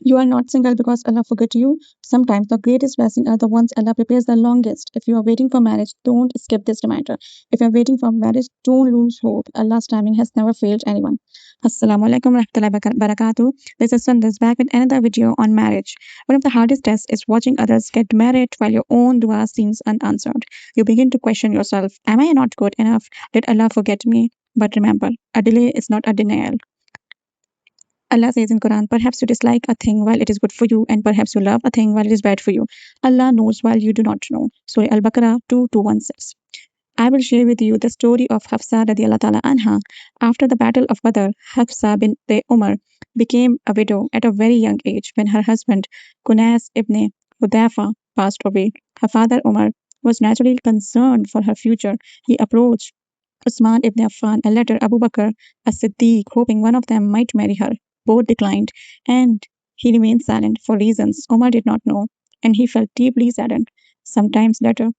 You are not single because Allah forgot you. Sometimes the greatest blessings are the ones Allah prepares the longest. If you are waiting for marriage, don't skip this reminder. If you are waiting for marriage, don't lose hope. Allah's timing has never failed anyone. Assalamu alaikum warahmatullahi wabarakatuh. This is Sundas back with another video on marriage. One of the hardest tests is watching others get married while your own dua seems unanswered. You begin to question yourself. Am I not good enough? Did Allah forget me? But remember, a delay is not a denial. Allah says in Quran, perhaps you dislike a thing while it is good for you, and perhaps you love a thing while it is bad for you. Allah knows while you do not know. Surah Al-Baqarah 2216. I will share with you the story of Hafsah radiallahu ta'ala anha. After the battle of Badr, Hafsah bint Umar became a widow at a very young age when her husband, Kunas ibn Hudayfa, passed away. Her father, Umar, was naturally concerned for her future. He approached Usman ibn Affan and later Abu Bakr as-Siddiq, hoping one of them might marry her. Both declined, and he remained silent for reasons Omar did not know, and he felt deeply saddened. Sometimes later,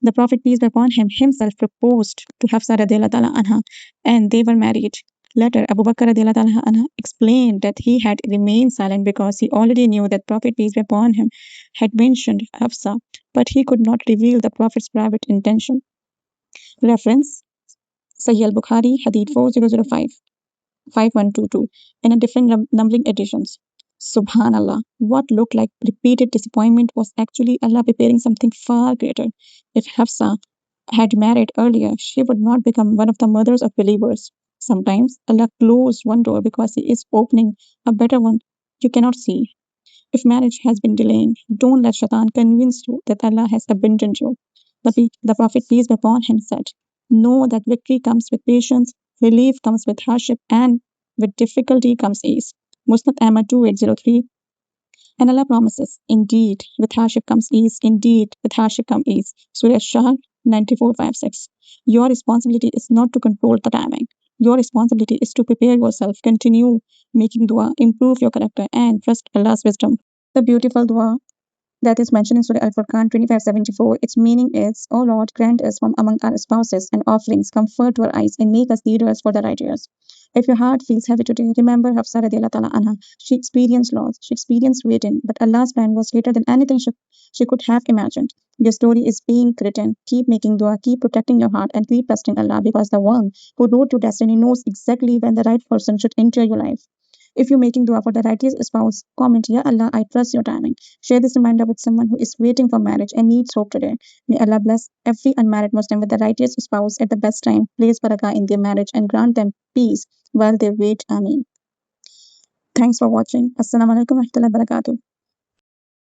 the Prophet, peace be upon him, himself proposed to Hafsah radiallahu ta'ala anha, and they were married. Later, Abu Bakr radiallahu ta'ala anha explained that he had remained silent because he already knew that Prophet, peace be upon him, had mentioned Hafsah, but he could not reveal the Prophet's private intention. Reference Sahih al-Bukhari, Hadith 4005. 5122 in a different numbering editions. Subhanallah, what looked like repeated disappointment was actually Allah preparing something far greater. If Hafsah had married earlier, she would not become one of the mothers of believers. Sometimes Allah closed one door because He is opening a better one you cannot see. If marriage has been delaying, don't let Shaitan convince you that Allah has abandoned you. The Prophet, peace be upon him, said, know that victory comes with patience, relief comes with hardship, and with difficulty comes ease. Musnad Ahmad 2803. And Allah promises, indeed, with hardship comes ease, indeed, with hardship comes ease. Surah Ash-Sharh 9456. Your responsibility is not to control the timing. Your responsibility is to prepare yourself, continue making dua, improve your character, and trust Allah's wisdom. The beautiful dua that is mentioned in Surah Al-Furqan 2574. Its meaning is, O Lord, grant us from among our spouses and offerings comfort to our eyes and make us leaders for the right years. If your heart feels heavy today, remember Hafsah radiallahu ta'ala anha. She experienced loss, she experienced waiting, but Allah's plan was greater than anything she could have imagined. Your story is being written. Keep making dua, keep protecting your heart, and keep trusting Allah because the one who wrote your destiny knows exactly when the right person should enter your life. If you're making dua for the righteous spouse, comment, Ya Allah, I trust your timing. Share this reminder with someone who is waiting for marriage and needs hope today. May Allah bless every unmarried Muslim with the righteous spouse at the best time, place barakah in their marriage, and grant them peace while they wait. Ameen. Thanks for watching. Assalamu alaikum wa rahmatullahi wa barakatuh.